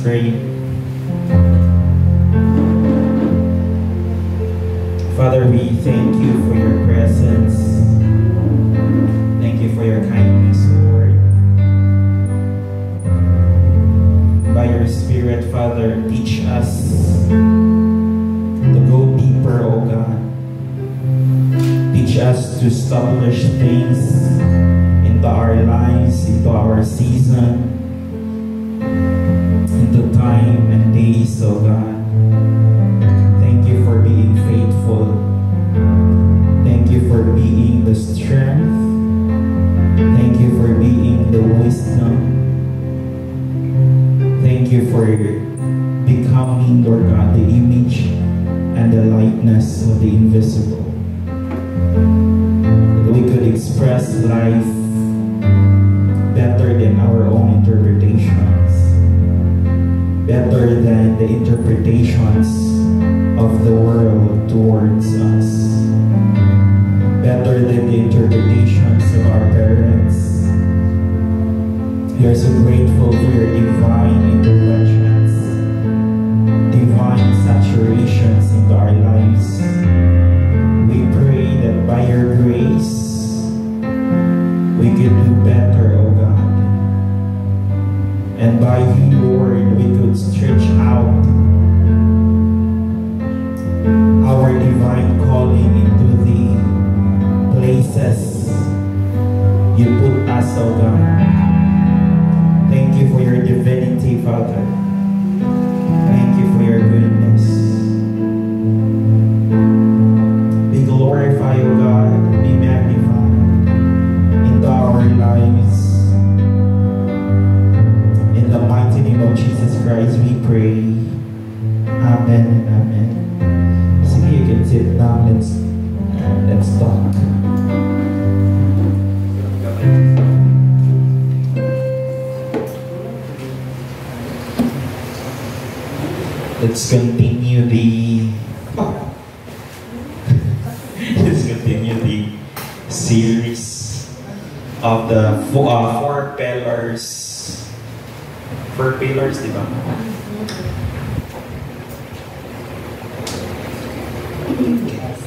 pray. Father, we thank you for your presence. Thank you for your kindness, Lord. By your Spirit, Father, teach us to go deeper, O God. Teach us to establish things into our lives, into our season, into time and days, O God. Thank you for being faithful. Thank you for being the strength. Thank you for being the wisdom. Thank you for becoming, Lord God, the image and the likeness of the invisible. That we could express life better than our own interpretations, better than the interpretations of the world towards us, better than the interpretations of our parents. We are so grateful for your divine interventions, divine saturations into our lives. We pray that by your grace, we can do better, O God. And by you, Lord, we could stretch out our divine calling into the places you put us, O God. Thank you for your divinity, Father. Thank you for your goodness. Be glorified, O God. Be magnified into our lives. In the mighty name of Jesus Christ, we pray. Amen and amen. See, you can sit down. Let's talk. Let's continue the series of the four pillars. Four pillars, di ba?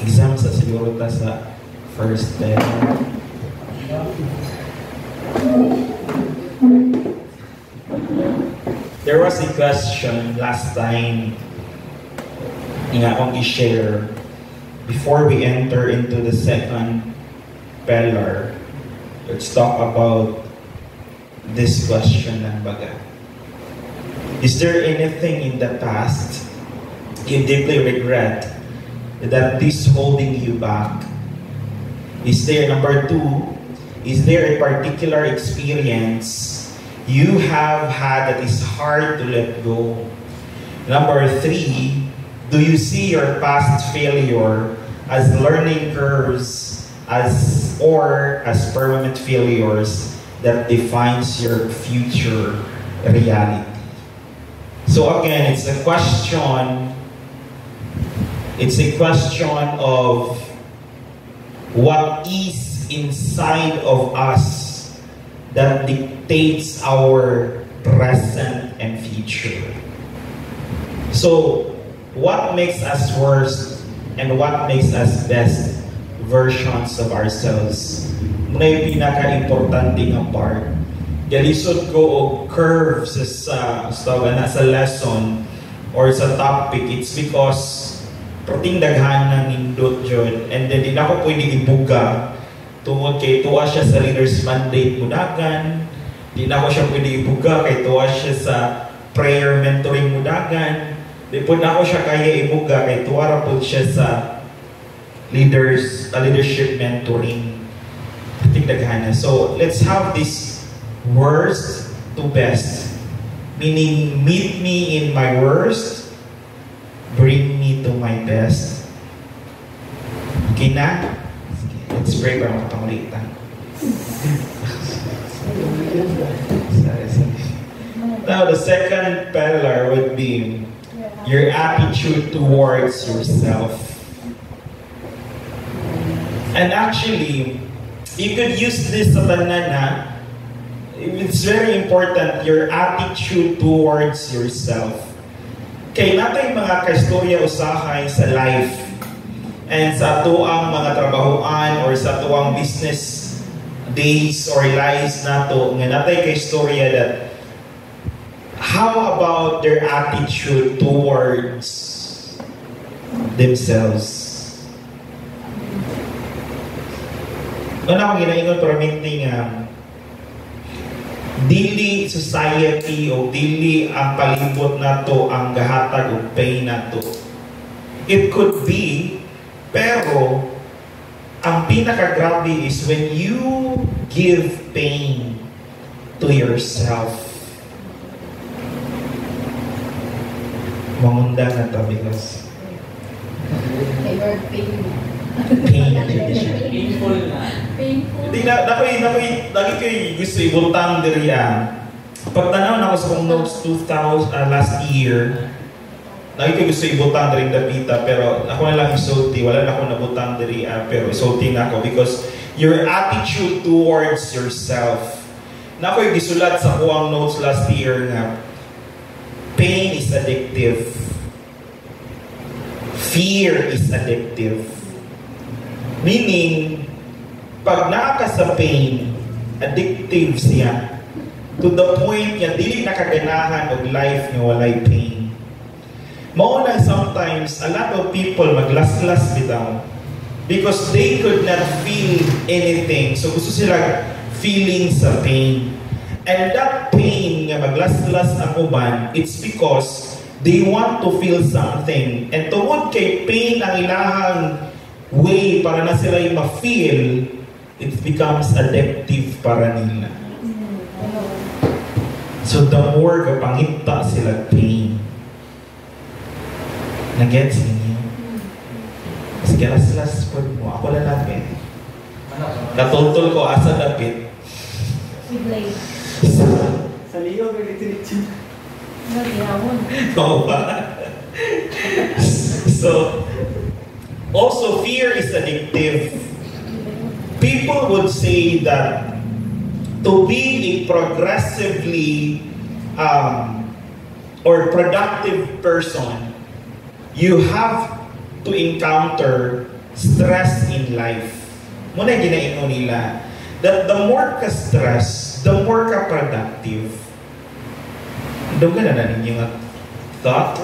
Exam sa siguro ta sa first pillar. There was a question last time nga akong i-share before we enter into the second pillar. Let's talk about this question ng baga. Is there anything in the past you deeply regret that is holding you back? Is there, number two, is there a particular experience you have had that is hard to let go? Number three, do you see your past failure as learning curves or as permanent failures that defines your future reality? So again, it's a question of what is inside of us that dictates our present and future. So, what makes us worst and what makes us best versions of ourselves? Muna yung pinaka-importante ng part. Galisod ko o curves sa lesson or sa topic, it's because prating daghan ng nindot yun, and then di na ako pwede ibuga tungod kay tuwa siya sa Leaders Mandate Mudagan. Di na ako siya pwede ibuga kay tuwa siya sa Prayer Mentoring Mudagan. Di po na ako siya kaya ibuga kay tuwa ra po siya sa Leadership Mentoring. Tingdaghan na. So, let's have this worst to best. Meaning, meet me in my worst, bring me to my best. Okay na? Let's pray para makapangulitan. Now, the second pillar would be your attitude towards yourself. And actually, you could use this sa tanan na it's very important, your attitude towards yourself. Kay natay mga kaistorya usahay sa life and sa tuang mga trabahoan or sa tuang business days or lives nato nga natay kaistorya that how about their attitude towards themselves? Ano akong ginaingon permitting dili society o dili ang palibot nato ang gahatag o pain nato. It could be, pero ang pinakagrabe is when you give pain to yourself. Mangunda na to because pain. Painful na. Hindi na, lagi kayo gusto ibutang diri pagtanaw na ako sa kong notes 2000 last year, lagi kayo gusto ibutang diri dapita, pero ako na lang isulti, wala na akong nabutang diri pero isulti na ako because your attitude towards yourself. Na ako'y gisulat sa kuwang notes last year nga pain is addictive. Fear is addictive. Meaning, pag nakaka sa pain, addictive siya. To the point niya, dili nakaganahan og life nga walay pain. Mao na sometimes, a lot of people maglaslas bitaw because they could not feel anything. So gusto sila feeling sa pain. And that pain nga maglaslas ang uban, it's because they want to feel something. And tungod kay pain ang ilahang way para na sila yung ma-feel, it becomes addictive para nila. So the more kapangita sila pain. Nag-gets niyo? Sige, las po mo. Ako lang lapit. Natutol ko asa lapit. Sa liyo, ganito-nito. Oo ba? So, also, fear is addictive. People would say that to be a progressively or productive person, you have to encounter stress in life. Muna ginaingon nila that the more ka stress, the more ka productive. Doon ka na ninyo nga thought?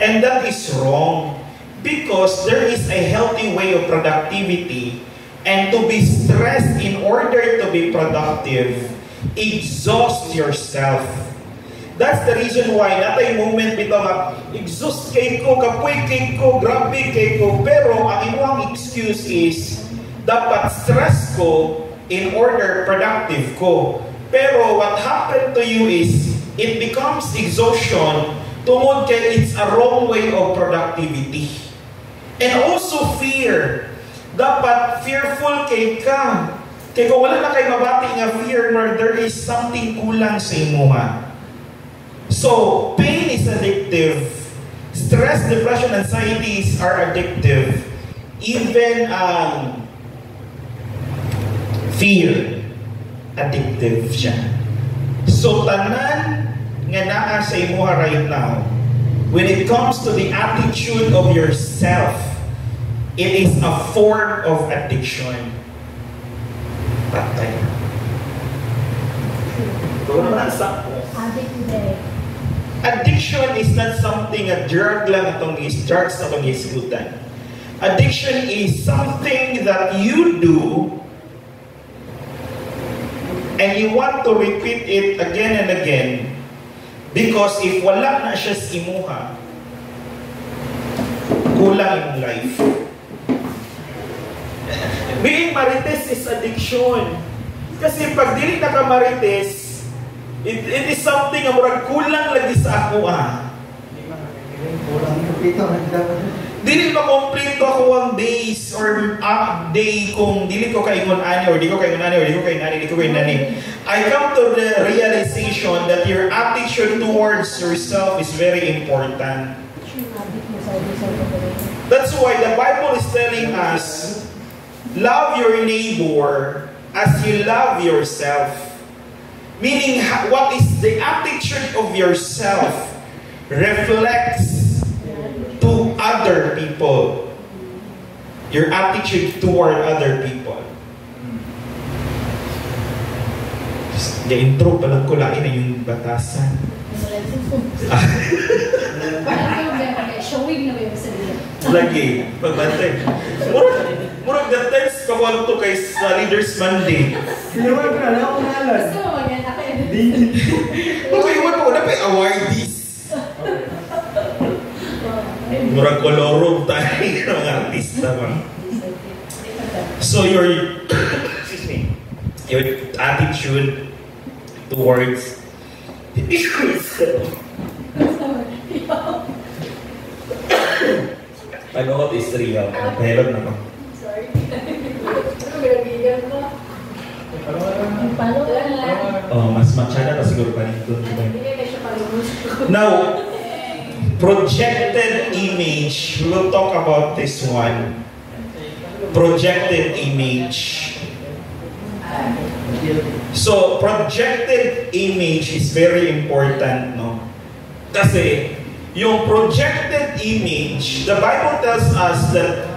And that is wrong. Because there is a healthy way of productivity, and to be stressed in order to be productive, exhaust yourself. That's the reason why natay moment bitaw exhaust kay ko, kapoy kay ko, grabe kay ko, pero ang inyong excuse is dapat stress ko in order productive ko. Pero what happened to you is it becomes exhaustion tungod kay it's a wrong way of productivity. And also fear. Dapat fearful kay ka. Kaya kung wala na kayo mabati nga fear, nor there is something kulang sa imuha. So, pain is addictive. Stress, depression, anxieties are addictive. Even fear, addictive siya. So, tanan nga naa sa imuha right now, when it comes to the attitude of yourself, it is a form of addiction. Patay. Addiction is not something a drug lang atong drugs na itong isgutan. Addiction is something that you do and you want to repeat it again and again because if wala na siya sa imuha, kulang yung life. Being marites is addiction. Kasi pag dili na ka marites, it is something na murag kulang lagi sa ako Dili ba kompleto ako ang days or day kung dili ko kaingon ani or di ko kaingon ani or di ko kaingon ani, di ko kaingon ani. I come to the realization that your attitude towards yourself is very important. That's why the Bible is telling us, love your neighbor as you love yourself. Meaning, what is the attitude of yourself reflects to other people. Your attitude toward other people. Ga-intro pa lang ko lain na yung batasan. Showing na ba yung sarili? Lagi, pagbantay. Murag that times kakuha to kay sa Leaders Monday. Sinuwag ka na ako nalan. Gusto mo yan? Ako yun. Okay, iwan mo na pa yung awardees. Murag koloro tayo ng artista ba? So your excuse me, your attitude towards ano ko is real. Pero naman. Sorry. Ano ginagigan ko? Palo ka lang. Oh, mas machada pa siguro pa nito. Hindi kayo siya palumos. Now, projected image. We'll talk about this one. Projected image. So, projected image is very important, no? Kasi, yung projected image, the Bible tells us that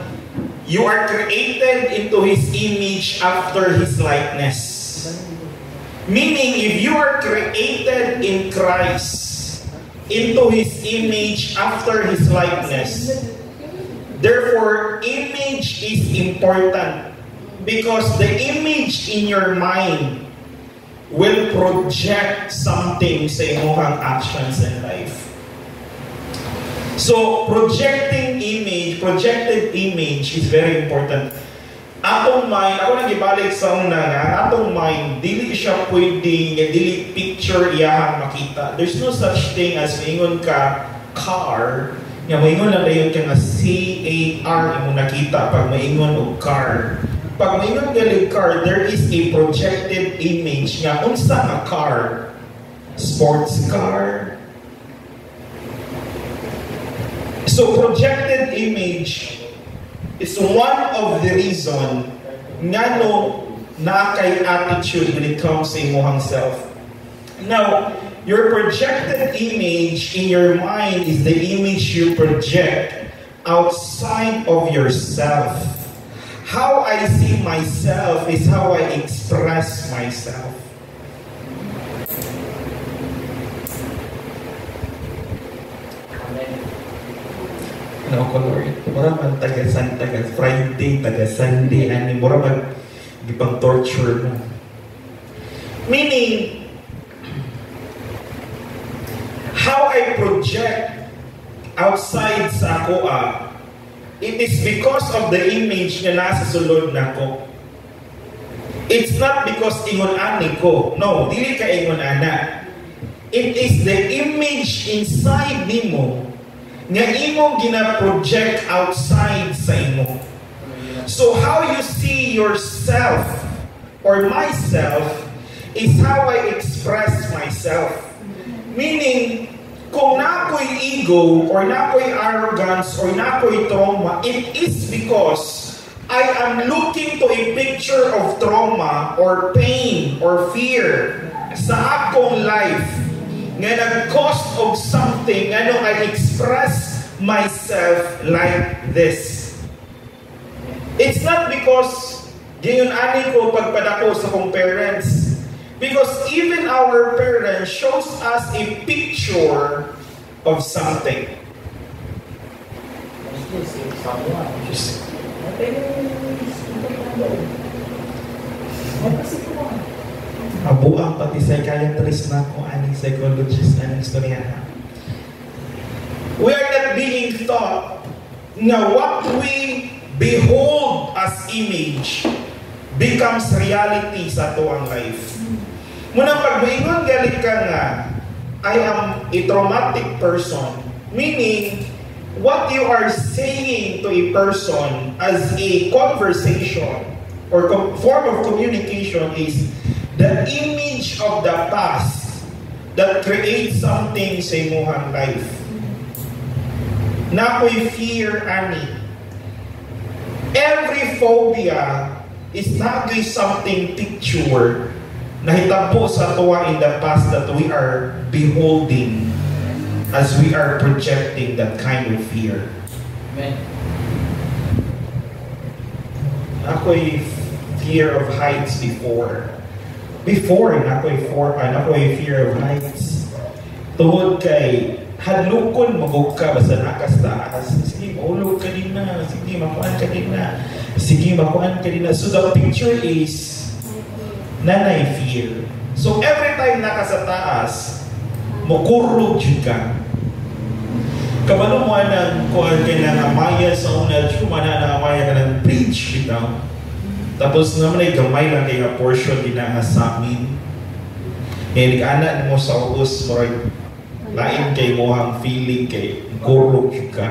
you are created into His image after His likeness. Meaning, if you are created in Christ, into His image after His likeness, therefore, image is important because the image in your mind will project something sa imong actions in life. So, projected image is very important. Atong mind, ako nagibalik sa una nga, atong mind, dili siya pwede, dili picture iyahan makita. There's no such thing as maingon ka car, nga maingon lang dayon ka nga C-A-R imo nakita pag maingon og car. Pag maingon galing car, there is a projected image nga unsa nga car? Sports car. So projected image is one of the reason nga no na kay attitude when it comes sa imong self. Now, your projected image in your mind is the image you project outside of yourself. How I see myself is how I express myself. No, Lord. Mura man taga Friday, taga Sunday, ani mura man gipang torture mo. Meaning, how I project outside sa ako it is because of the image na nasa sulod nako. It's not because ingon ani ko. No, dili ka ingon ana. It is the image inside nimo nga imo gina-project outside sa imo. So how you see yourself or myself is how I express myself. Meaning, kung nako'y ego or nako'y arrogance or nako'y trauma, it is because I am looking to a picture of trauma or pain or fear sa akong life nga nag-cost of something nga nung I express myself like this. It's not because gayon ani ko pagpadako sa kong parents, because even our parents shows us a picture of something. Abuang pati psychiatrist na kung aning psychologist, aning istorya. We are not being taught na what we behold as image becomes reality sa tuwang life. Muna pag maingon galit ka nga, I am a traumatic person, meaning what you are saying to a person as a conversation or form of communication is the image of the past that creates something sa imuhang life. Nakoy fear ani. Every phobia is not something picture nahitabo sa tuwa in the past that we are beholding as we are projecting that kind of fear. Amen. Ako'y fear of heights before. Ako'y fear of heights. Tungod kay hadlukon magugka basta nakas taas. Sige, maulog ka din na. Sige, makuan ka din na. Sige, makuan ka din na. So the picture is nanay fear. So every time naka sa taas, mukurog ka. Kabalo mo ng kuhan ka ng amaya sa una, mana na amaya ka ng bridge, bitaw. Tapos naman ay gamay lang kayo nga portion din na sa amin. Eh, nag-anak mo sa ubos, lain kay mo ang feeling kay kurog ka.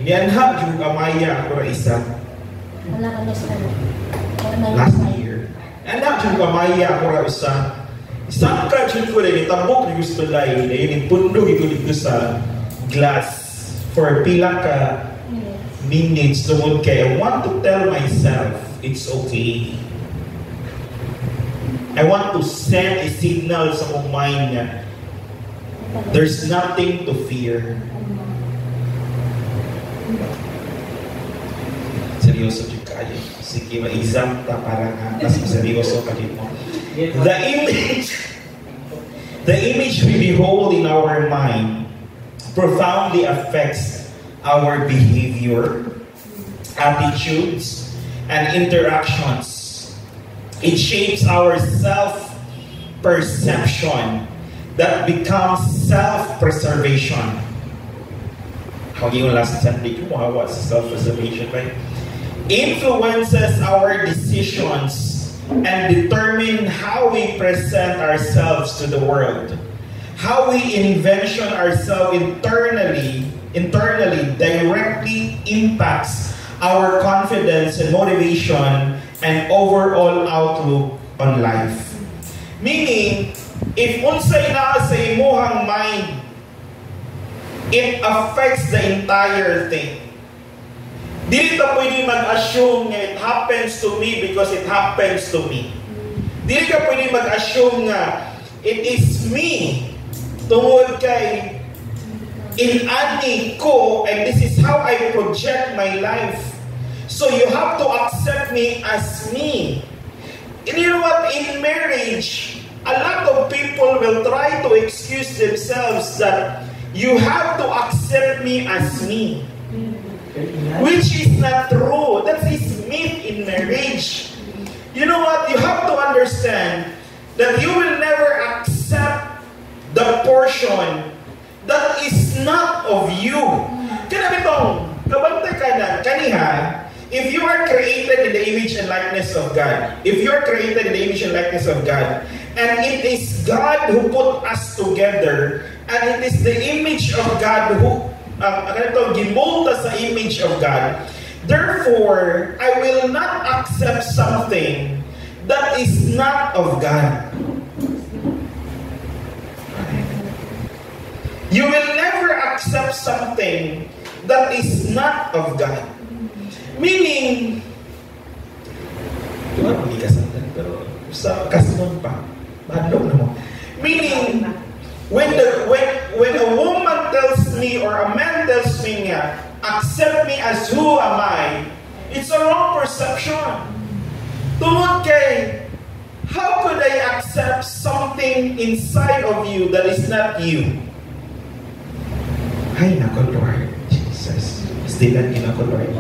Niyanhap yung amaya ako na isa. Last year. Anak yung kamaya ako na isa. Isang ka dyan ko rin, itambok na gusto lang, ipundog ito dito sa glass for pila ka minutes tungod kay I want to tell myself it's okay. I want to send a signal sa kong mind na there's nothing to fear. Seryoso dyan kayo. Sige, ma-exam ta para nga mas seryoso ka din mo. The image we behold in our mind profoundly affects our behavior, attitudes, and interactions. It shapes our self-perception that becomes self-preservation. How do you last Sunday? What's self-preservation, right? Influences our decisions and determine how we present ourselves to the world. How we envision ourselves internally directly impacts our confidence and motivation and overall outlook on life. Meaning, if unsay na sa imuhang mind, it affects the entire thing. Dili ka pwede mag-assume nga it happens to me because it happens to me. Dili ka pwede mag-assume nga it is me tungod kay inani ko and this is how I project my life. So you have to accept me as me. And you know what? In marriage, a lot of people will try to excuse themselves that you have to accept me as me. Which is not true. That is myth in marriage. You know what? You have to understand that you will never accept the portion that is not of you. Kaya bitong, kabantay ka na, kaniha, if you are created in the image and likeness of God, if you are created in the image and likeness of God, and it is God who put us together, and it is the image of God who gimulta sa image of God. Therefore, I will not accept something that is not of God. You will never accept something that is not of God. Meaning, diba, hindi kasandan, pero sa kasunod pa, madlog na mo. Meaning, when a woman tells me or a man tells me nga, accept me as who am I, it's a wrong perception. Tungod kay, how could I accept something inside of you that is not you? Ay, nako Lord. Jesus. Stilan niyo nako Lord.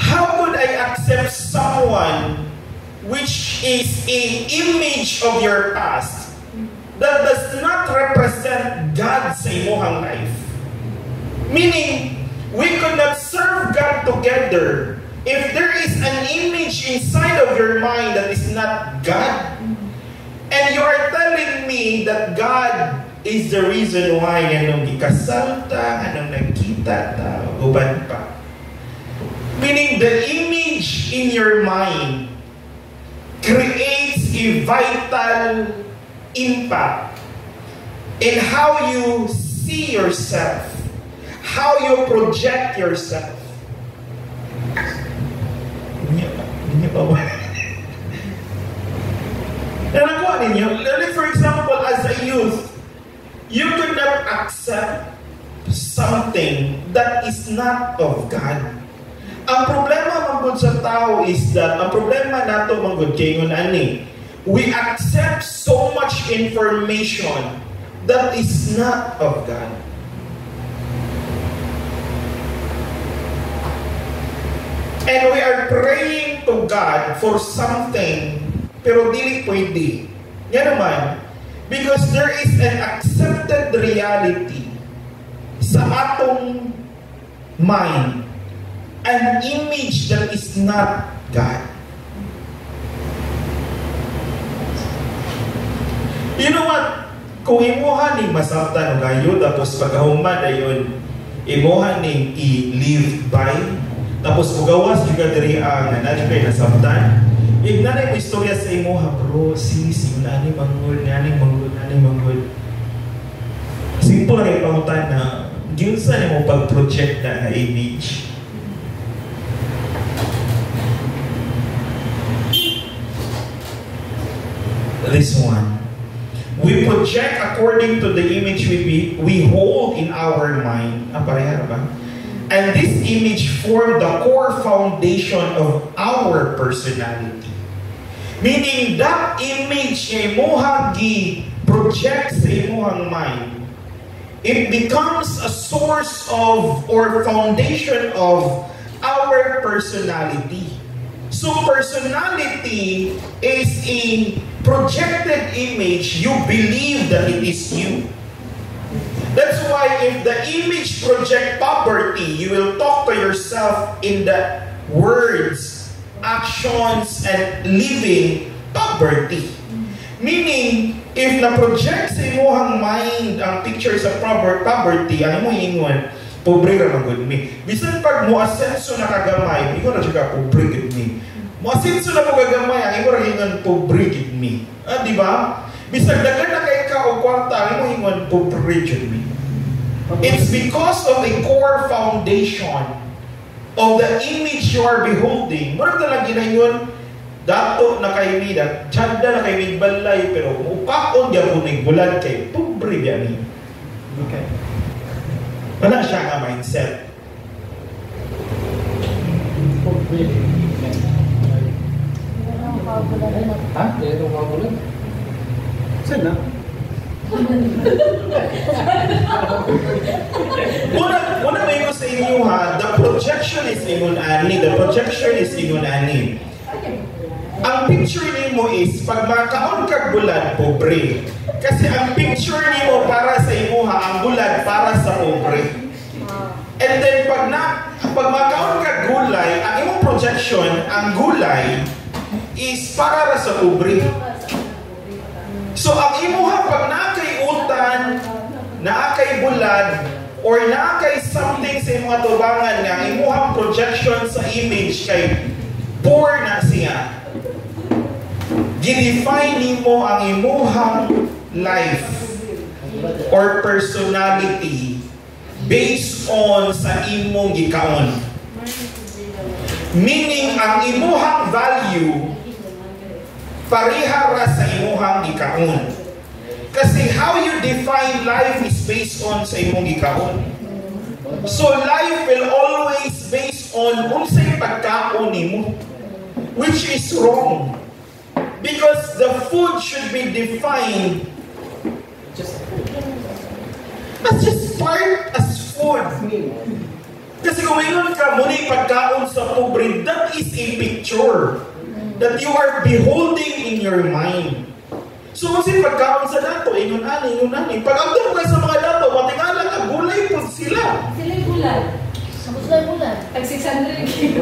How could I accept someone which is an image of your past that does not represent God sa imuhang life? Meaning, we could not serve God together if there is an image inside of your mind that is not God. And you are telling me that God is the reason why anong ikasal ta, anong nagkita ta, uban pa. Meaning, the image in your mind creates a vital impact in how you see yourself, how you project yourself. Nanakuha ninyo? Like for example, as a youth, you could not accept something that is not of God. Ang problema manggod sa tao is that, ang problema nato manggod kay ngun ani, we accept so much information that is not of God. And we are praying to God for something, pero dili pwede. Yan naman, because there is an accepted reality sa atong mind, an image that is not God. You know what? Kung imuha ning masabtan o gayo, tapos pagkahuman ayon, imuha ning i-live by, tapos ugawas juga diri ang nanadyo nasabtan, ignanay mo istorya sa imuha, bro, si nani manggol, nani manggol. Simple rin pangutan na, yun saan mo pag-project na image. This one. We project according to the image we hold in our mind. Parehara ba? And this image form the core foundation of our personality. Meaning that image na imuhang gi-project sa imuhang mind, it becomes a source of or foundation of our personality. So personality is a projected image. You believe that it is you. That's why if the image project poverty, you will talk to yourself in the words, actions, and living poverty. Meaning, if na-project sa imuhang mind ang picture sa poverty, ang imo ingon, pobre ra magud mi. Bisan pag mo asenso na kagamay, ingon na siya pobre gid mi. Mo asenso na mo kagamay, ang imo ra ingon pobre gid mi. Di ba? Bisag daghan na kay ka og kwarta, ang imo ingon pobre gid mi. It's because of the core foundation of the image you are beholding. Murag talaga ginayon, dato na kay mi, tiyanda na kay mi balay, pero mukaon diya po bulan kay pobre diya mi. Okay. Wala siya nga mindset. Ha? Dito ka bulan? Saan na? Una may ko sa inyo ha, the projection is ingon ani. Ang picture nimo is, pag makaon kag bulan, pobre. Kasi ang picture nimo para sa imo ha, ang bulan para sa pobre. And then pag makaon kag gulay, ang imong projection, ang gulay is para sa pobre. So ang imo ha, pag nakay utan, nakay bulan, or nakay something sa imong atubangan nga, ang imuhang projection sa image kay poor na siya. Gidefine nimo ang imuhang life or personality based on sa imong gikaon. Meaning, ang imuhang value parihara sa imuhang gikaon. Kasi how you define life is based on sa imong gikaon. So life will always based on unsay pagkaon nimo, which is wrong. Because the food should be defined as just part as food. Kasi kung mayroon ka muna pagkaon sa pobre, that is a picture that you are beholding in your mind. So kasi pagkaon sa dato, ingon ani. Pag abdo ka sa mga dato, matingala ka, gulay po sila. Sila bulan. Bulan. Tag 600 kilo.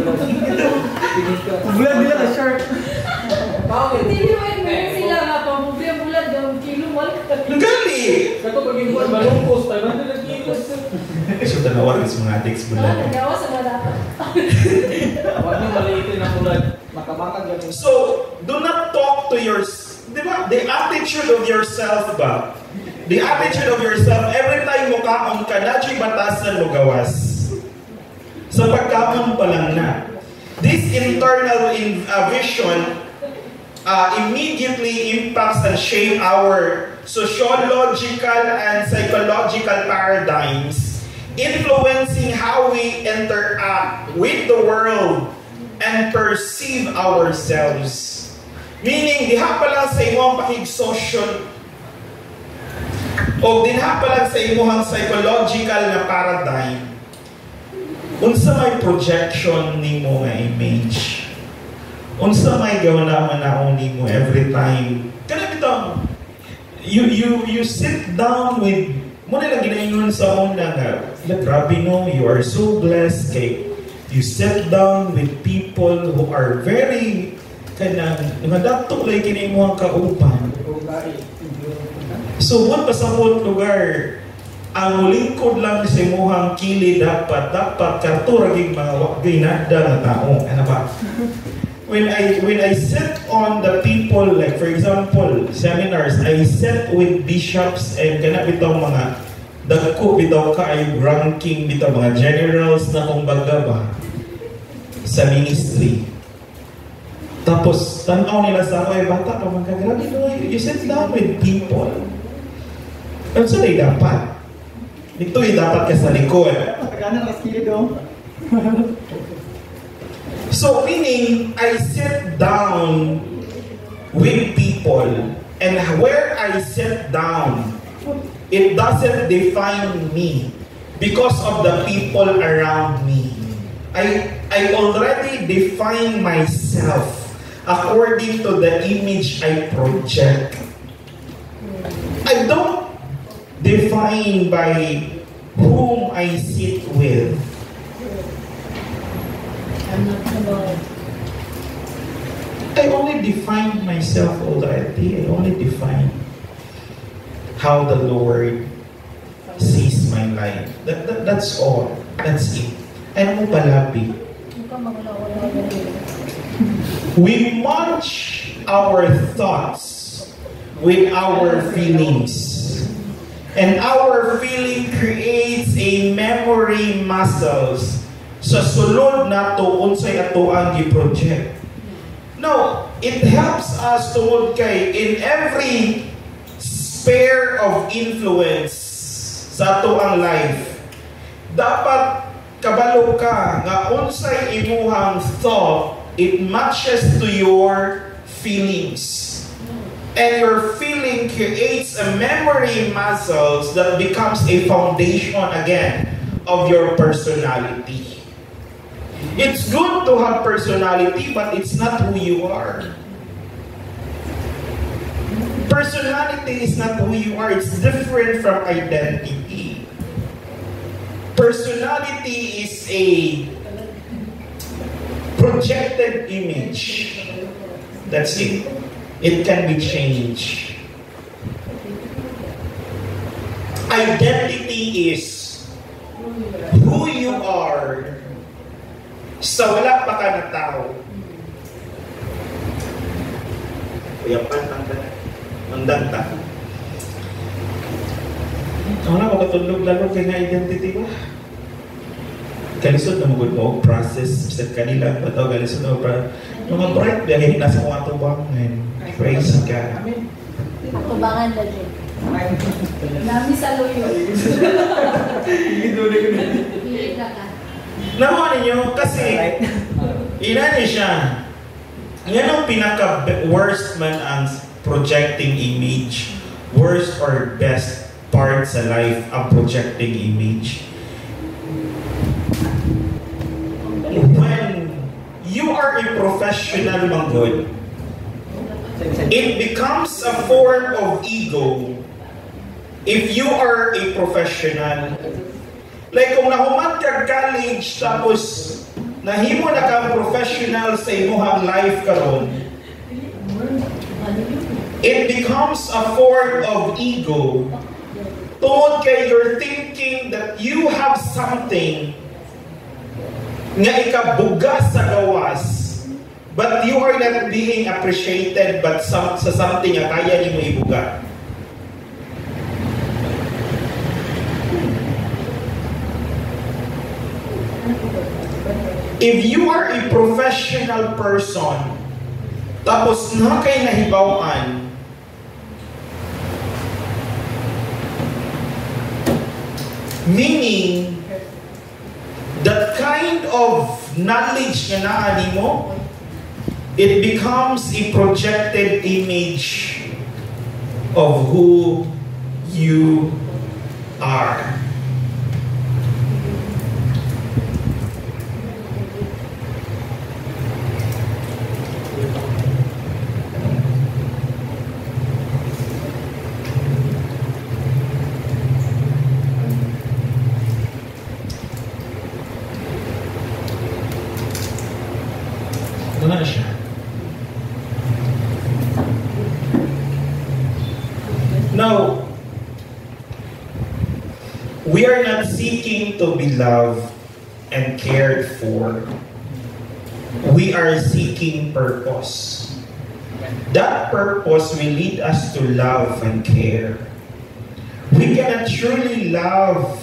Bulan nila ka shark. Hindi naman sila nga pa, bulan daw kilo, wala ka. Nagali! Kato pag yung buwan, malungkos, tayo na kilos. So tanawar is mga addicts bulan. Nagawa sa mga dapat. Huwag nyo maliitin ang bulan. Makabangag yan. So, do not talk to diba? The attitude of yourself ba? The attitude of yourself, every time mo kaon ka, nadyo'y batasan mo gawas. Sa pagkaon pa lang na. This internal vision immediately impacts and shape our sociological and psychological paradigms, influencing how we interact with the world and perceive ourselves. Meaning, diha pa lang sa imong pakig-social o diha pa lang sa imong psychological na paradigm, unsa may projection nimo nga image. Unsa may gawna man nimo every time. Kana bitaw, you sit down with mo na lang ginaingon sa una nga, grabe no, you are so blessed kay you sit down with people who are very kanang ngadakto lay kini imong kauban. So what pa sa lugar ang lingkod lang sa imong kili dapat kartura gig mga ginada nga tao ana ba. When I sit on the people, like for example, seminars, I sit with bishops and kana bitaw mga dagko bitaw kaayo ranking bitaw mga generals na kumbaga ba sa ministry. Tapos tanaw nila sa ako, bata pa man grabe no, you sit down with people. Ano sa dapat? Dito dapat ka sa likod. So meaning, I sit down with people, and where I sit down, it doesn't define me because of the people around me. I already define myself according to the image I project. I don't define by whom I sit with. I only define myself already. I only define how the Lord sees my life. That's all. That's it. Ano mo palabi? We match our thoughts with our feelings. And our feeling creates a memory muscles sa sulod na to unsay ato ang gi-project. No, it helps us to kay in every sphere of influence sa ato ang life. Dapat kabalo ka nga unsay imuhang thought, it matches to your feelings. And your feeling creates a memory muscles that becomes a foundation again of your personality. It's good to have personality, but it's not who you are. Personality is not who you are. It's different from identity. Personality is a projected image. That's it. It can be changed. Identity is who you are sa wala pa ka na tao. Uyapan ang danta. Ako na makatulog lalo kay nga identity ba? Kalisod na magod mo, process, sa kanila, bataw kalisod na mga bright, biyahin nasa mga tubangan. Praise God. Tubangan na dyan. Nami sa loyo. Hindi na ka. Naman ninyo, kasi inani siya. Yan ang pinaka-worst man ang projecting image. Worst or best part sa life ang projecting image. When you are a professional manggod, it becomes a form of ego if you are a professional. Like kung nahuman ka college tapos nahimo na kang professional sa imuhang life karon, it becomes a form of ego. Tungod kay you're thinking that you have something nga ikabugas sa gawas, but you are not being appreciated but sa something nga kaya ni mo ibuga. If you are a professional person, Tapos na kay nahibawan, meaning, that kind of knowledge nga naani mo, it becomes a projected image of who you are. Wala na siya. Now, we are not seeking to be loved and cared for. We are seeking purpose. That purpose will lead us to love and care. We cannot truly love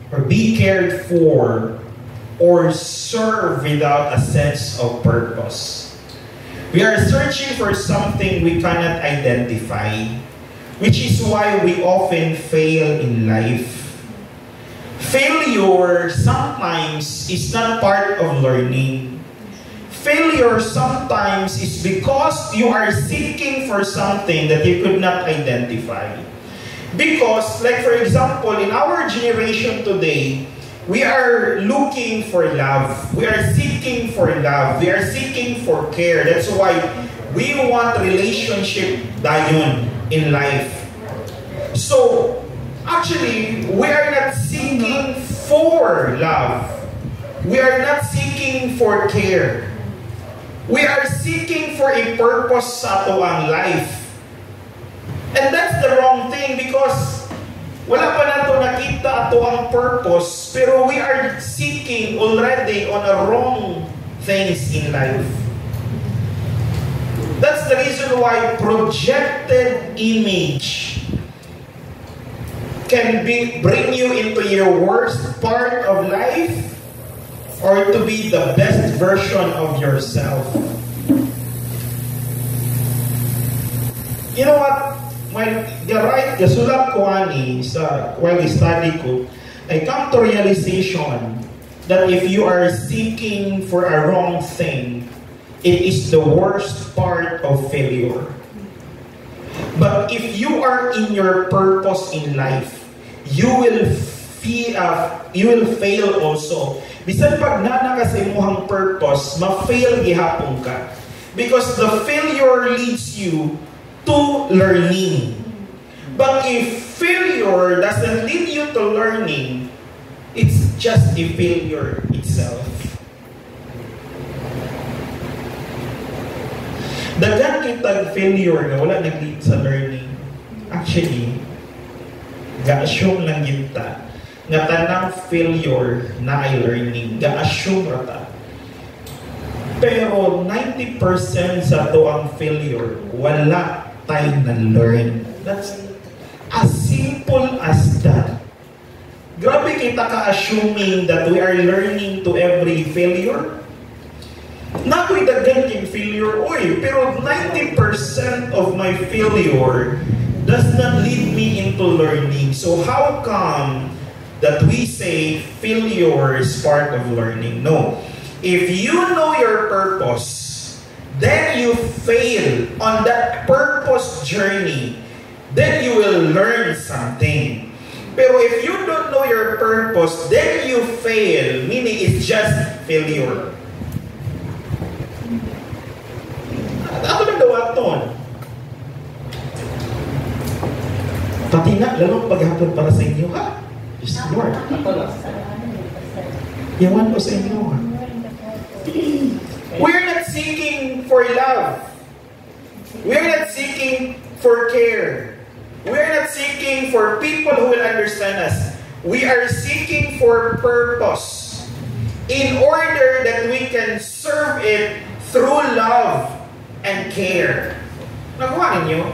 or be cared for or serve without a sense of purpose. We are searching for something we cannot identify, which is why we often fail in life. Failure sometimes is not part of learning. Failure sometimes is because you are seeking for something that you could not identify. Because, like for example, in our generation today, we are looking for love. We are seeking for love. We are seeking for care. That's why we want relationship dayon in life. So, actually, we are not seeking for love. We are not seeking for care. We are seeking for a purpose sa ato ang life. And that's the wrong thing because wala pa nato nakita ato ang purpose, pero we are seeking already on a wrong things in life. That's the reason why projected image can bring you into your worst part of life or to be the best version of yourself. You know what? When gasulat ko ani sa while study ko, I come to realization that if you are seeking for a wrong thing, it is the worst part of failure. But if you are in your purpose in life, you will fail also. Bisan pag nana ka sa imong purpose, ma-fail gihapon ka. Because the failure leads you to learning. But if failure doesn't lead you to learning, it's just a failure itself. Dagan kitag failure na wala nag-lead sa learning. Actually, ga-assume lang kita nga tanang failure na ay learning. Ga-assume rata. Pero 90% sa to ang failure, wala tayo na-learn. That's as simple as that. Grabe kita ka-assuming that we are learning to every failure. Nako'y dagan king failure, pero 90% of my failure does not lead me into learning. So how come that we say failure is part of learning? No. If you know your purpose, then you fail on that purpose journey, then you will learn something. Pero if you don't know your purpose, then you fail, meaning it's just failure. Ako nang dawaton. Pati na, lalong paghapon para sa inyo, ha? Just Lord. Yawan ko sa inyo, ha? We're not seeking for love. We're not seeking for care. We're not seeking for people who will understand us. We are seeking for purpose in order that we can serve it through love and care. Nakuha ninyo?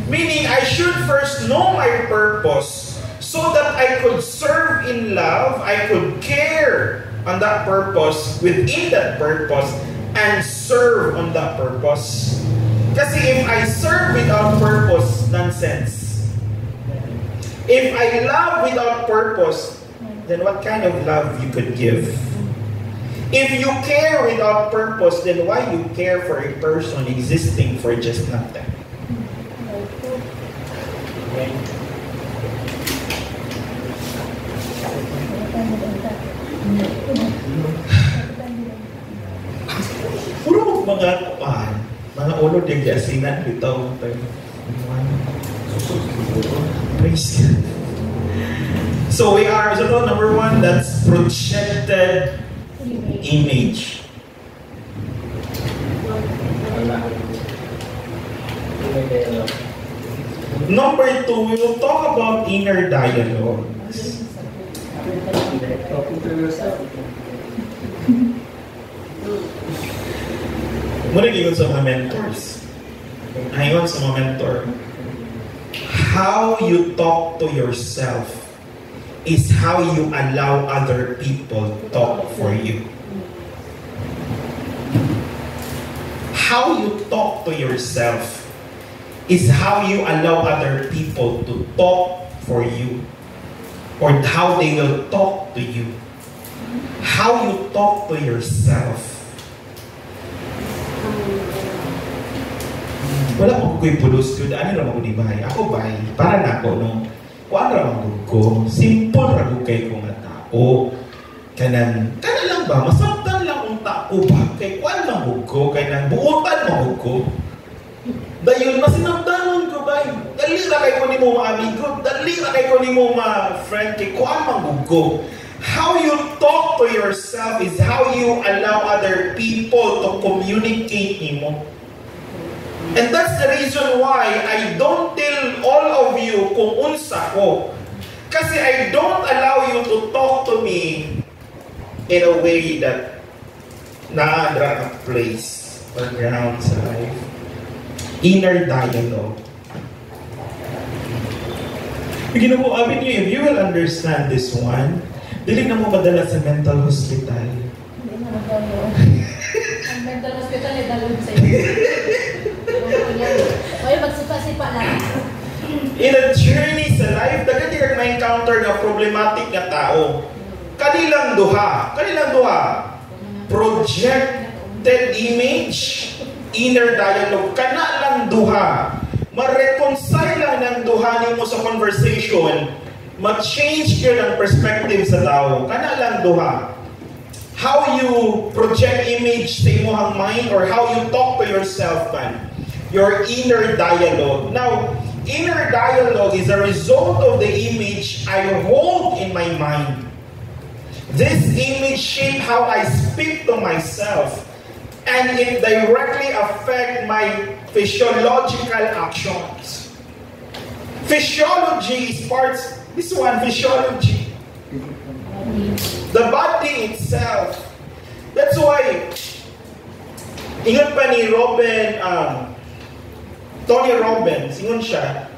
Meaning, I should first know my purpose so that I could serve in love, I could care on that purpose, within that purpose, and serve on that purpose. Kasi if I serve without purpose, nonsense. If I love without purpose, then what kind of love you could give? If you care without purpose, then why you care for a person existing for just nothing? Puro mga ulo din asinan bitaw tayo. Praise God. So we are, so number one, that's projected image. Number two, we will talk about inner dialogue. Muna yun sa mga mentors. Ayon sa mga mentor. How you talk to yourself is how you allow other people talk for you. How you talk to yourself is how you allow other people to talk for you, or how they will talk to you. How you talk to yourself. Wala ko ko'y pulos yun. Ano naman ko di bahay? Ako bahay. Para na ako, no? Kung ano naman ko, simple rago kay kong tao. Kanan lang ba? Masaktan lang kung tao ba? Kay kwan lang ko, kay nang buutan mo ko. Dahil masinamdanon ko ba? Dali na kay ko ni mo mga amigo. Dali na kay ko ni mo mga friend. Kay kwan lang ko. How you talk to yourself is how you allow other people to communicate mo. And that's the reason why I don't tell all of you kung unsa ko. Kasi I don't allow you to talk to me in a way that na-drag a place or ground sa life. Inner dialogue. Ginabuabin niyo, if you will understand this one, dili na mo madala sa mental hospital. Hindi na magdalo. Ang mental hospital ay dalog sa iyo. Ay, magsipa-sipa lang. In a journey sa life, dagati kang ma-encounter nga problematic nga tao. Kanilang duha. Projected image, inner dialogue. Kana lang duha. Ma-reconcile lang ng duha nimo sa conversation. Ma-change yun ang perspective sa tao. Kana lang duha. How you project image sa imong mind or how you talk to yourself, man. Your inner dialogue. Now, inner dialogue is a result of the image I hold in my mind. This image shapes how I speak to myself, and it directly affects my physiological actions. Physiology is parts, this one, physiology. The body itself. That's why, ingat pa ni Tony Robbins, ingon siya,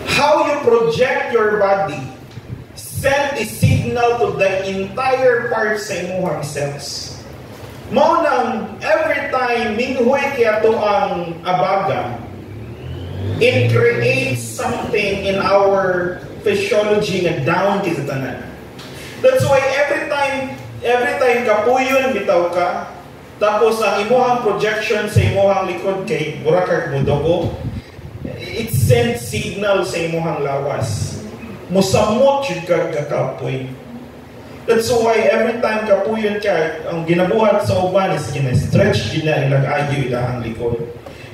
how you project your body send a signal to the entire parts sa imuhang cells. Mao nang every time minhuy kaya to ang abaga, it creates something in our physiology nga down kita tanan. That's why every time kapuyon bitaw ka, tapos ang imuhang projection sa imuhang likod kay burakag mudogo, it sends signal sa imuhang lawas. Musamot yun ka kapoy. That's why every time kapuyon ka, ang ginabuhat sa uban is gina-stretch gina ilagayo ilahang likod.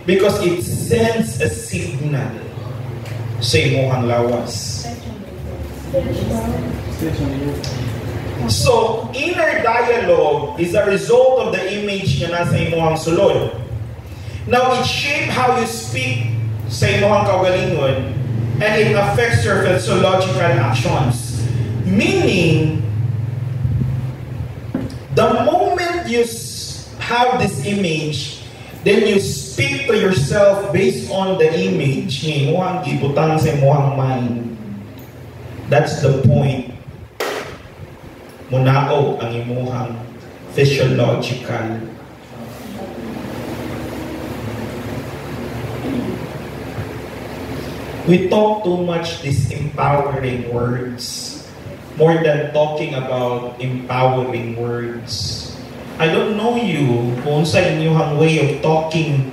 Because it sends a signal sa imuhang lawas. So, inner dialogue is a result of the image na nasa imuhang sulod. Now, it shapes how you speak sa imuhang kaugalingon, and it affects your physiological actions. Meaning, the moment you have this image, then you speak to yourself based on the image ni imuhang gibutang sa imuhang mind. That's the point. Munaog ang imuhang physiological. We talk too much these empowering words, more than talking about empowering words. I don't know you kung sa inyong way of talking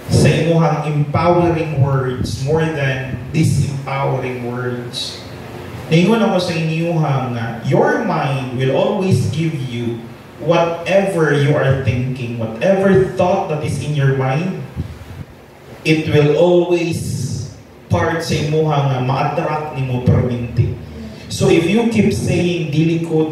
sa inyong empowering words more than these empowering words. Naingon ako sa inyong your mind will always give you whatever you are thinking, whatever thought that is in your mind, it will always part sa imuhang ma-attract ni mo perminti. So if you keep saying dili ko,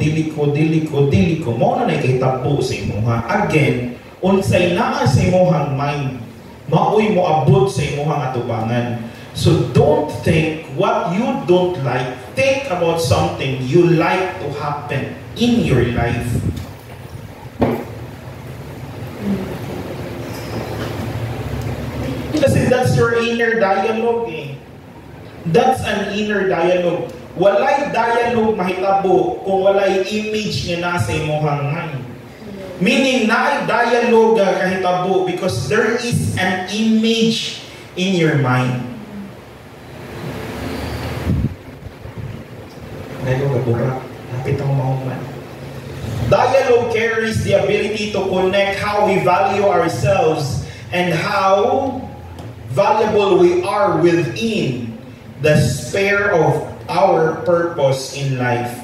mo na nakitapo sa imuha. Again, unsay naa sa imuhang mind, maoy mo abot sa imuhang atubangan. So don't think what you don't like. Think about something you like to happen in your life. Kasi that's your inner dialogue eh. That's an inner dialogue. Walay dialogue mahitabo kung walay image nga nasa imong mind. Meaning, naay dialogue kahitabo because there is an image in your mind. Ngayon kabura, napit ang mahuman. Dialogue carries the ability to connect how we value ourselves and how valuable we are within the sphere of our purpose in life.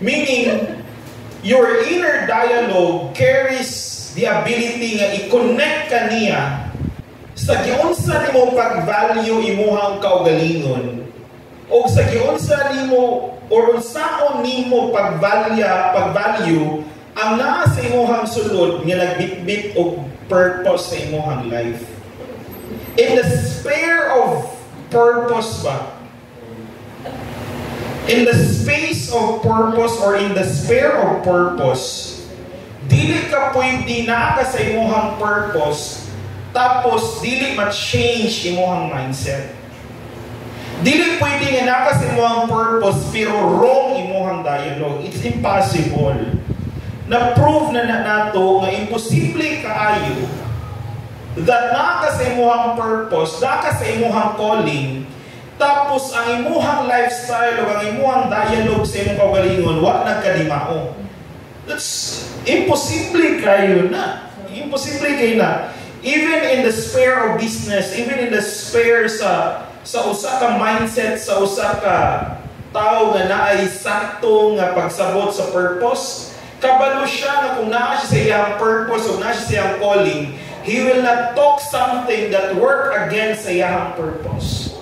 Meaning, your inner dialogue carries the ability nga i-connect ka niya sa giunsa nimo pag-value imuhang kaugalingon o sa giunsa nimo or unsaon nimo pag-value ang naa sa imuhang sulod nga nagbitbit og purpose sa imuhang life. In the sphere of purpose ba? In the space of purpose or in the sphere of purpose, dili ka pwede naa ka sa imuhang purpose tapos dili ma-change imuhang mindset. Dili pwede nga naa ka sa imuhang purpose pero wrong imuhang dialogue. It's impossible. Na-prove na nato nga imposible kaayo that naa ka sa imuhang purpose, naa ka sa imuhang calling, tapos ang imuhang lifestyle o ang imuhang dialogue sa imong kaugalingon wa nagkadimao. That's imposible kayo na. Imposible kayo na. Even in the sphere of business, even in the sphere sa usa ka mindset, sa usa ka tao nga naay sakto nga pagsabot sa purpose, kabalo siya na kung naa siya sa iyang purpose o naa siya sa iyang calling, he will not talk something that work against sa iyang purpose.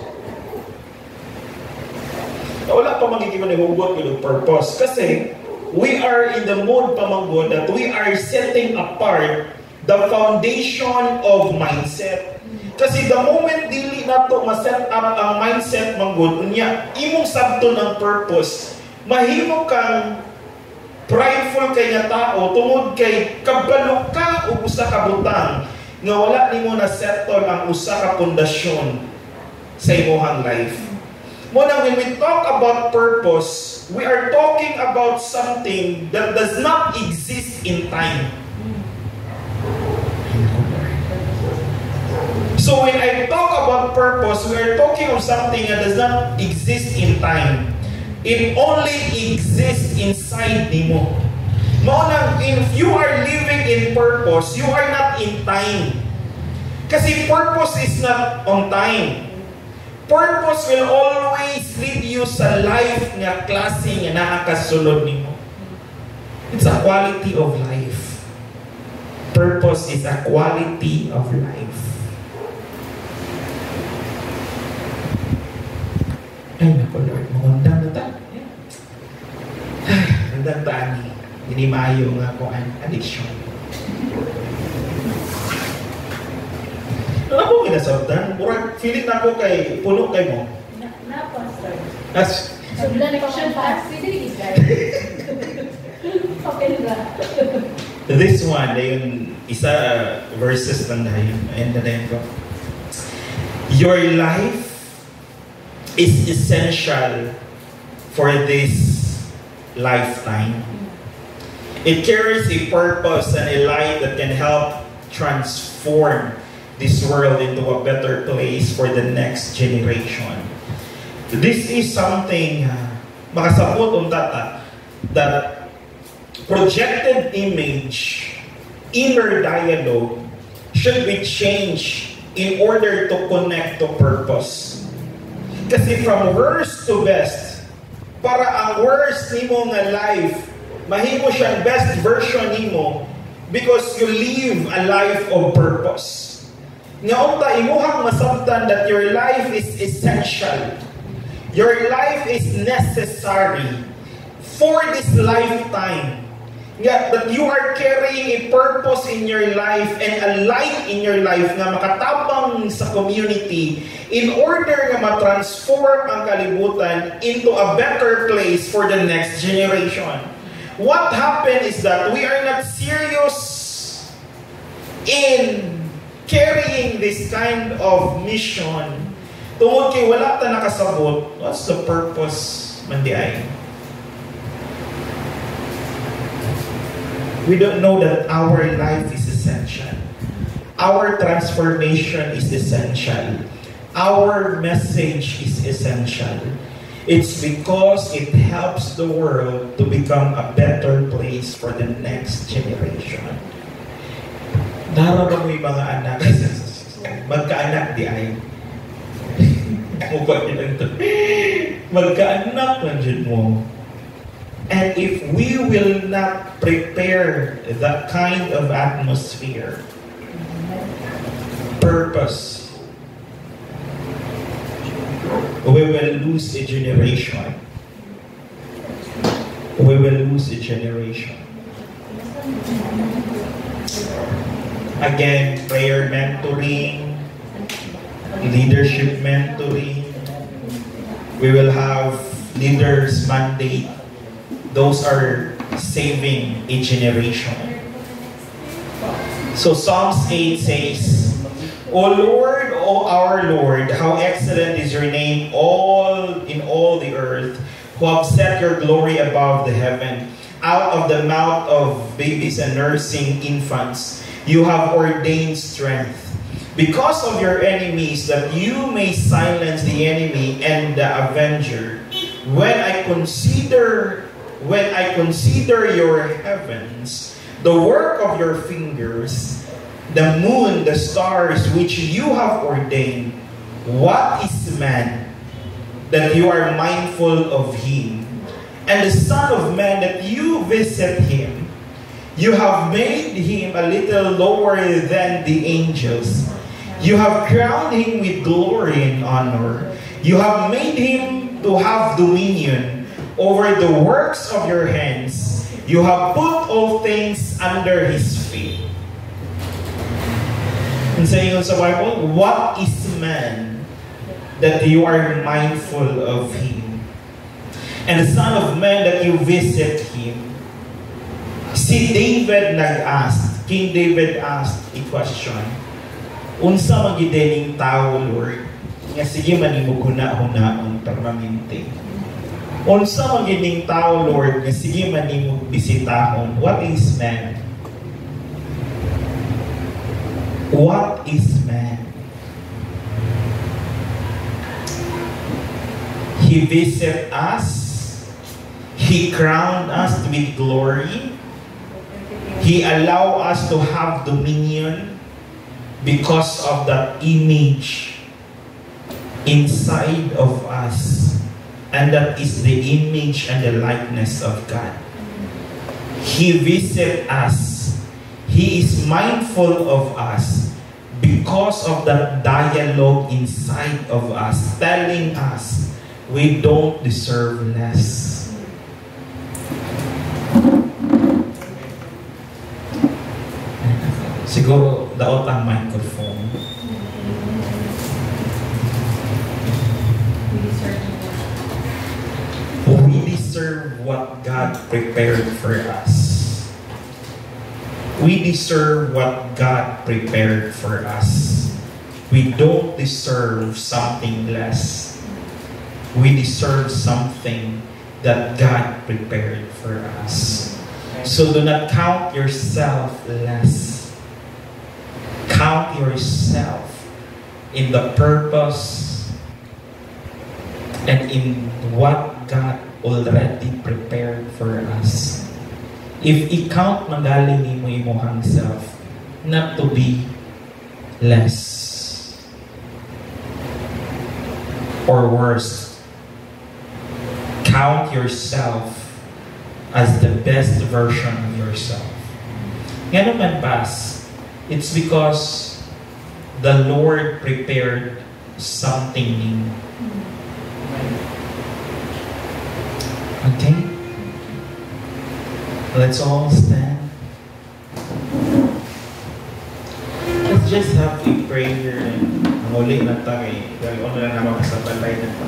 Wala pa magiging hugot yung purpose. Kasi we are in the mode pamanggod that we are setting apart the foundation of mindset. Kasi the moment dili na to ma-set up ang mindset manggod, unya, imong sabto ng purpose, mahimo kang prideful kay nga tao, tungod kay kabalo ka o usa ka butang, nga wala nimo na settle ang usa ka pundasyon sa imong life. Muna, when we talk about purpose, we are talking about something that does not exist in time. So when I talk about purpose, we are talking of something that does not exist in time. It only exists inside nimo. Muna, if you are living in purpose, you are not in time. Kasi purpose is not on time. Purpose will always lead you sa life nga klase nga nakakasulod nimo. It's a quality of life. Purpose is a quality of life. Ay, naku Lord, mangundang na ta. Ay, hanggang tani. Hindi maayo nga ko ang addiction. Ano po ginasabtan? Murag, feeling na ako kay puno kay mo. Na, Pastor. As, So, bila na question pass, pwede guys. Okay ba? this one, yung isa verses lang na yun. And then ko. Your life is essential for this lifetime. It carries a purpose and a light that can help transform this world into a better place for the next generation. This is something makasabot on that projected image, inner dialogue should be changed in order to connect to purpose. Kasi from worst to best, para ang worst nimo nga life, mahimo siyang best version nimo because you live a life of purpose. Nga unta imuhang masabtan that your life is essential. Your life is necessary for this lifetime. That you are carrying a purpose in your life and a light in your life nga makatabang sa community in order nga ma-transform ang kalibutan into a better place for the next generation. What happened is that we are not serious in carrying this kind of mission. Tungod kay wala ta nakasabot, what's the purpose man di ay? We don't know that our life is essential. Our transformation is essential. Our message is essential. It's because it helps the world to become a better place for the next generation. Dara ba mo yung mga anak? Magkaanak di ay. Magkaanak lang dyan mo. And if we will not prepare that kind of atmosphere, purpose, we will lose a generation. We will lose a generation. Again, prayer mentoring, leadership mentoring. We will have leaders mandate. Those are saving a generation. So Psalms 8 says, O Lord, O our Lord, how excellent is your name in all the earth, who have set your glory above the heaven. Out of the mouth of babies and nursing infants, you have ordained strength. Because of your enemies, that you may silence the enemy and the avenger. When I consider your heavens, the work of your fingers, the moon, the stars which you have ordained, what is man that you are mindful of him, and the Son of Man that you visit him? You have made him a little lower than the angels. You have crowned him with glory and honor. You have made him to have dominion over the works of your hands. You have put all things under his feet. And saying sa Bible, what is man that you are mindful of him? And the Son of Man that you visit him. Si David nag-ask, King David asked a question. Unsa magidening tao, Lord, nga sige manimo guna-hunaon permanente. Unsa magining tao, Lord, nga sige manimo bisitahon. What is man? What is man? He visit us. He crowned us with glory. He allowed us to have dominion because of that image inside of us. And that is the image and the likeness of God. He visits us. He is mindful of us because of that dialogue inside of us, telling us we don't deserve less. Siguro daot ang microphone. We deserve what God prepared for us. We deserve what God prepared for us. We don't deserve something less. We deserve something that God prepared for us. So do not count yourself less. Count yourself in the purpose and in what God already prepared for us. If i-count magaling mo imong self, not to be less or worse. Count yourself as the best version of yourself. Nga naman, Pas, it's because the Lord prepared something new. Okay? Let's all stand. Let's just have a prayer and muli na tayo. Dahil ano na naman sa balay na ito.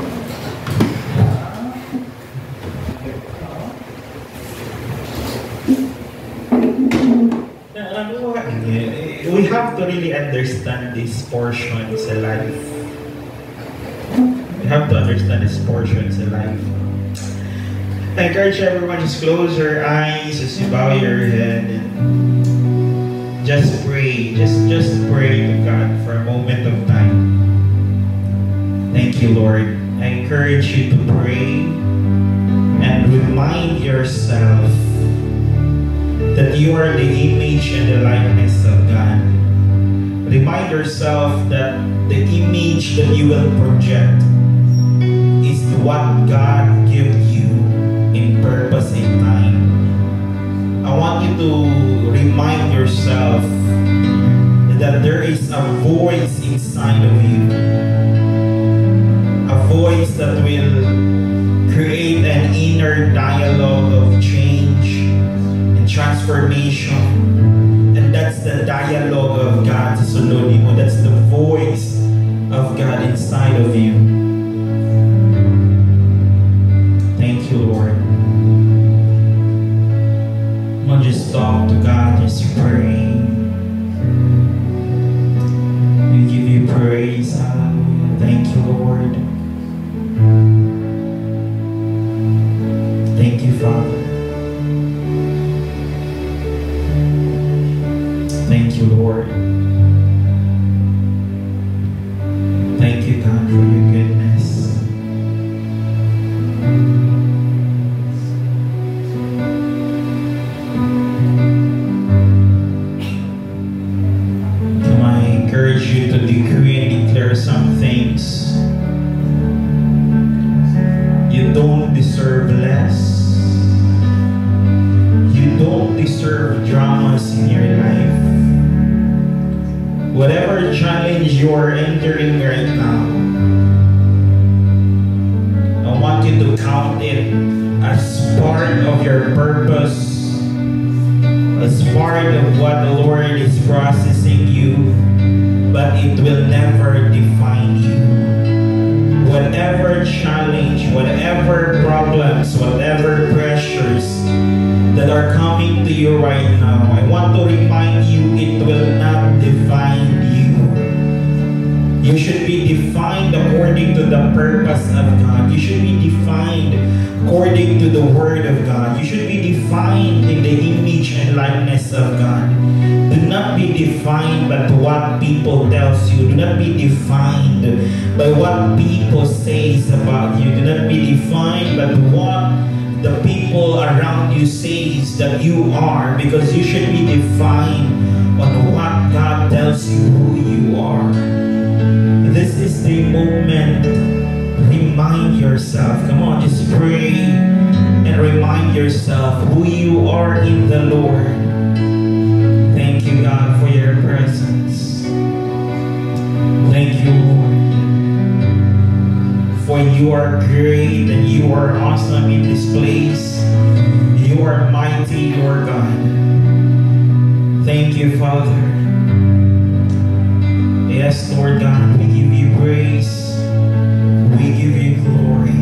We have to really understand this portion sa life. We have to understand this portion sa life. I encourage everyone, just close your eyes, just bow your head, and just pray. Just pray to God for a moment of time. Thank you, Lord. I encourage you to pray and remind yourself that you are the image and the likeness of God. Remind yourself that the image that you will project is what God gave you in purpose in time. I want you to remind yourself that there is a voice inside of you. A voice that will create an inner dialogue of change and transformation. And that's the dialogue of God. That's the voice of God inside of you. Thank you, Lord. Come on, just talk to God, just pray. We give you praise. Hallelujah. Thank you, Lord. Thank you, Father. Thank you, Lord. Thank you, God, for your goodness. I encourage you to decree and declare some things. You don't deserve less. You don't deserve dramas in your life. Whatever challenge you are entering right now, I want you to count it as part of your purpose, as part of what the Lord is processing you, but it will never define you. Whatever challenge, whatever problems, whatever pressures that are coming to you right now, I want to remind you, it will not define you. You should be defined according to the purpose of God. You should be defined according to the Word of God. You should be defined in the image and likeness of God. Do not be defined by what people tells you. Do not be defined by what people says about you. Do not be defined by what the people around you says that you are, because you should be defined on what God tells you who you are. This is the moment. Remind yourself. Come on, just pray and remind yourself who you are in the Lord. Thank you, God, for your presence. Thank you, Lord. For you are great and you are awesome in this place. You are mighty, Lord God. Thank you, Father. Yes, Lord God, we give you praise. We give you glory.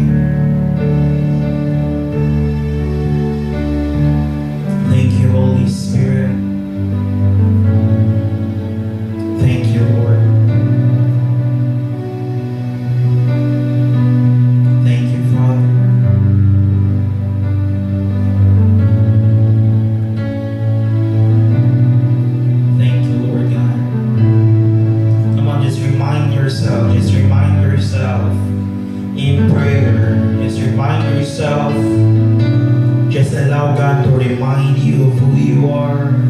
Thank you, Holy Spirit. Thank you, Lord. Thank you, Father. allow God to remind you of who you are.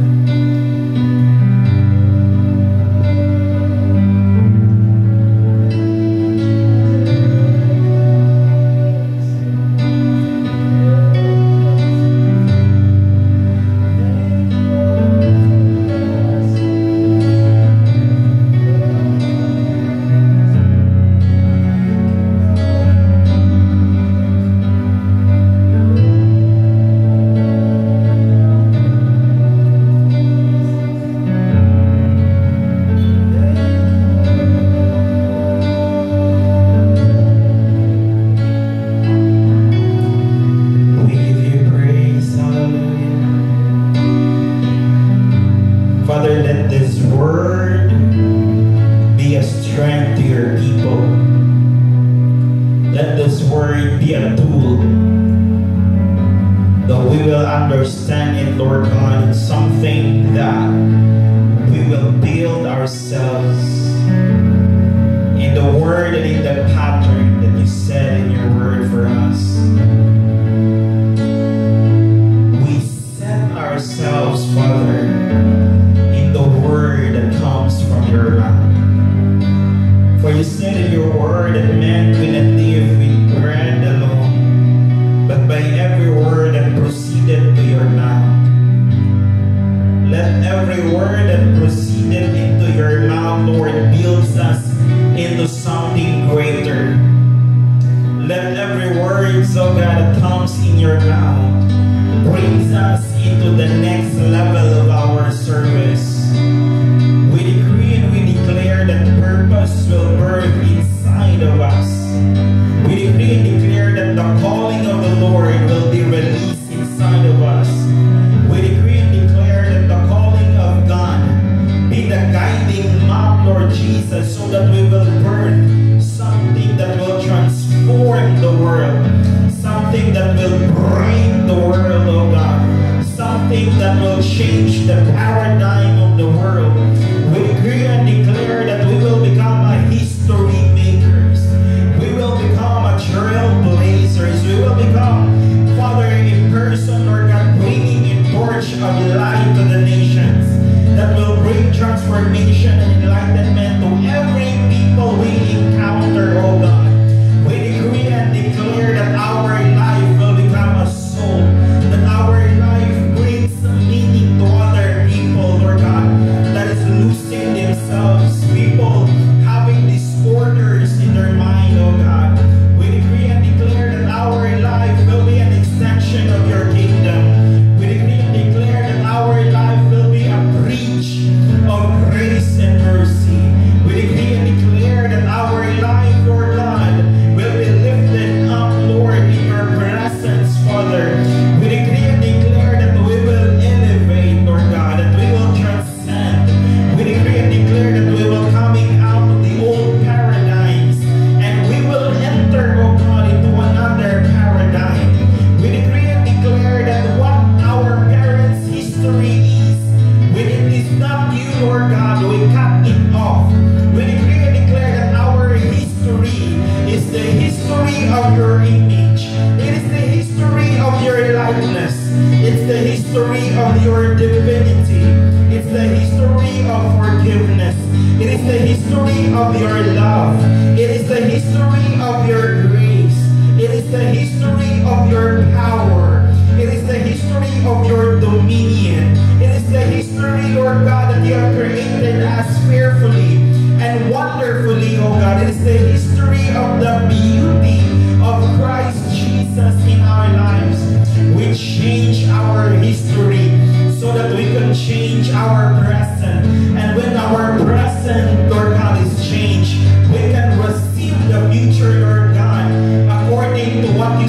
To what you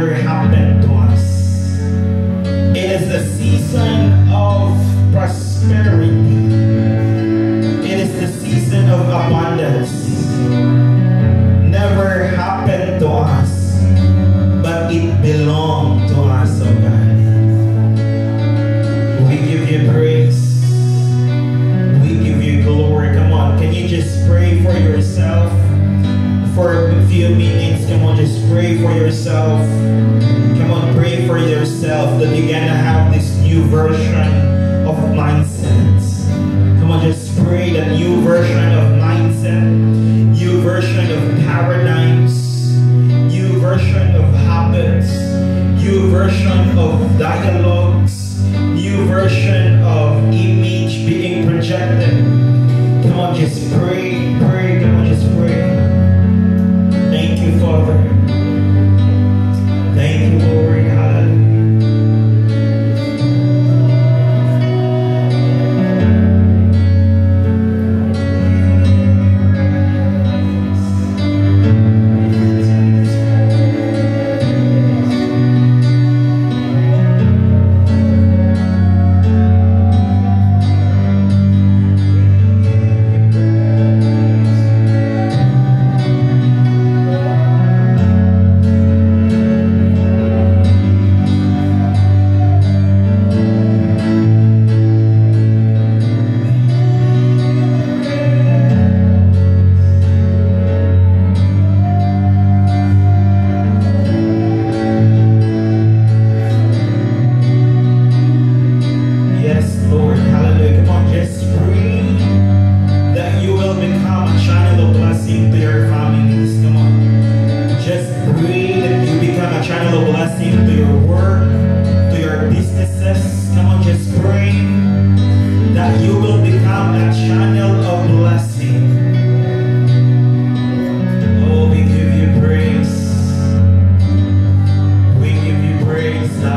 never happened to us. It is the season of prosperity. It is the season of abundance. Never happened to us, but it belonged to us, oh God. We give you praise. We give you glory. Come on, can you just pray for yourself for a few minutes? Come on, just pray for yourself. Come on, pray for yourself that you're gonna have this new version of mindset. Come on, just pray that new version of mindset, new version of paradigms, new version of habits, new version of dialogues, new version of image being projected. Come on, just pray, pray, come on, just pray. Thank you, Father. Thank you, Lord.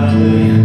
Hallelujah.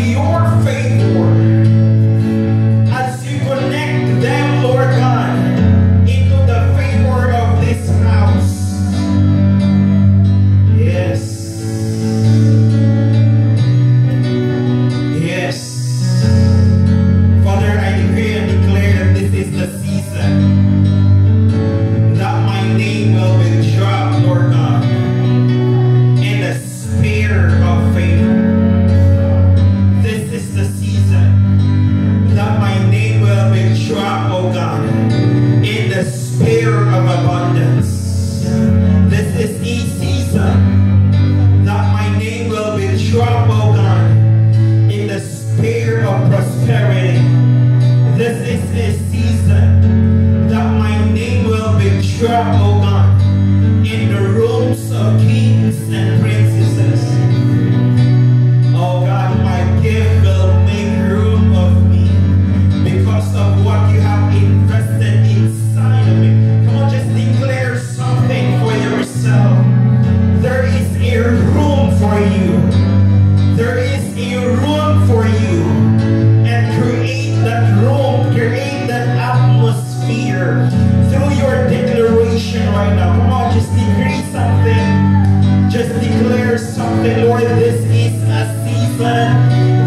Your through your declaration right now. Come on, just decree something. Just declare something. Lord, this is a season.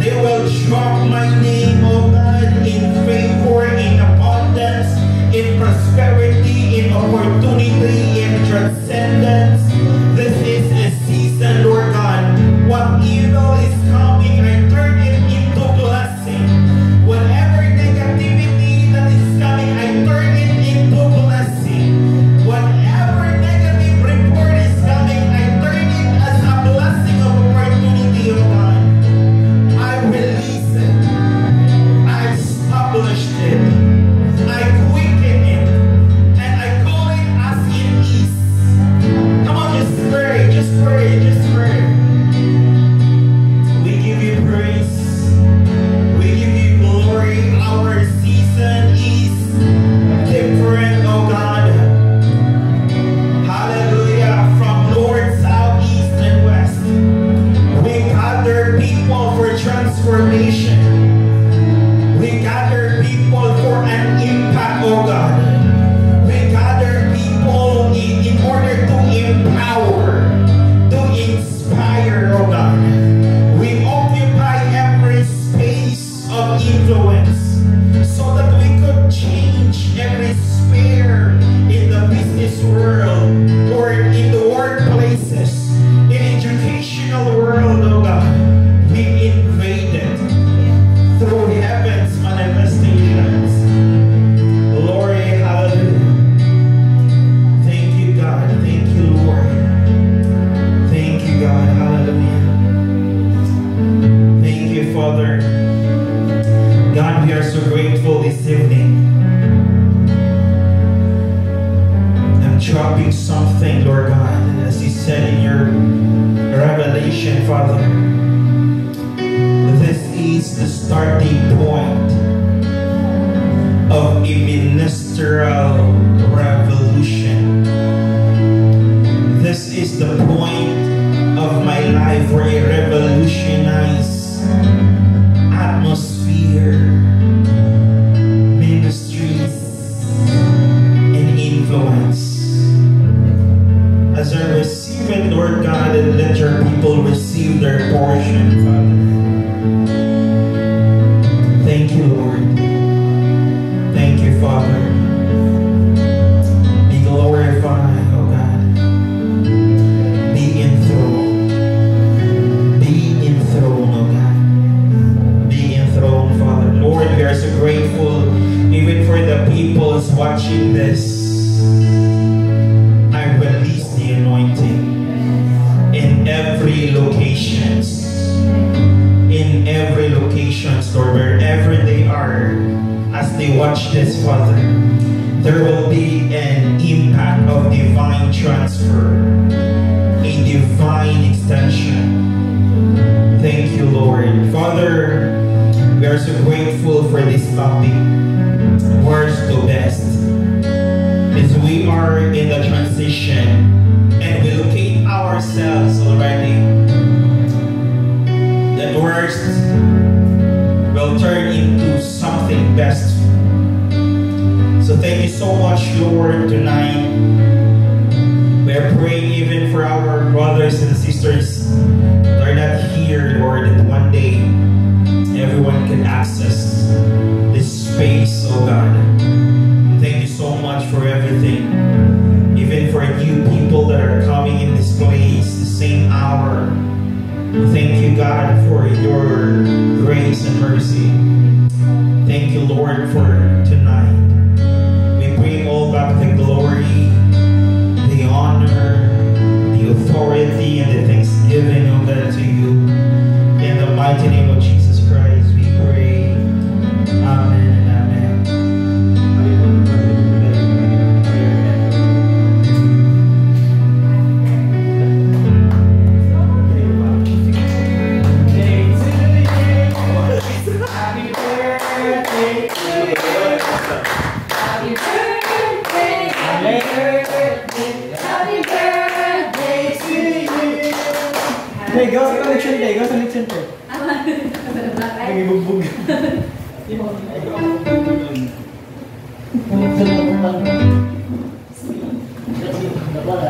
They will drop my name, oh God, in favor, in abundance, in prosperity, in opportunity, in transcendence. This is a season, Lord God. What evil is coming, I turn it into blessing. Whatever negativity that is coming, I turn it into blessing. Whatever negative report is coming, I turn it as a blessing of opportunity, oh God. I release it. I established it. I quicken it. And I call it as it is. Come on, just pray, just pray, just pray. We give you praise. We give you glory. Our season is different, oh God. Hallelujah. From north, south, east, and west. We gather people for transformation. We gather people for an impact, oh God. We gather people in order to empower, to inspire, oh God. We occupy every space of influence so that we could change every sphere in the business world or in the workplaces, in educational world, oh God. We invade it through heaven's manifestations. Glory, hallelujah. Thank you, God. Thank you, Lord. Thank you, God. Hallelujah. Thank you, Father. God, we are so grateful this evening. I'm dropping something, Lord God, as you said in your revelation, Father. This is the starting point of a ministerial revolution. This is the point of my life where I revolutionize atmosphere, ministries, and influence. As I receive it, Lord God, and let your people receive their portion, Father. Thank you, Lord. Thank you, Father. Be glorified, oh God. Be enthroned. Be enthroned, oh God. Be enthroned, Father. Lord, we are so grateful even for the people who's watching this. I release the anointing in every locations. In every locations, Lord, wherever they are, as they watch this, Father, there will be an impact of divine transfer, a divine extension. Thank you, Lord. Father, we are so grateful for this topic, worst to best. As we are in the transition and we locate ourselves already, that worst will turn into something best. So thank you so much, Lord, tonight. We are praying even for our brothers and sisters that are not here, Lord, that one day everyone can access this space, oh God. Thank you so much for everything. Even for new people that are coming in this place, the same hour. Thank you, God, for your grace and mercy. Thank you, Lord, for tonight. We bring all back the glory, the honor, the authority, and the thanksgiving of that to you. In the mighty name of Jesus Christ, we pray. Amen and amen. Hey, gawa sa connection day, gawa sa connection day. Ang ibugbog. Kasi, nabala.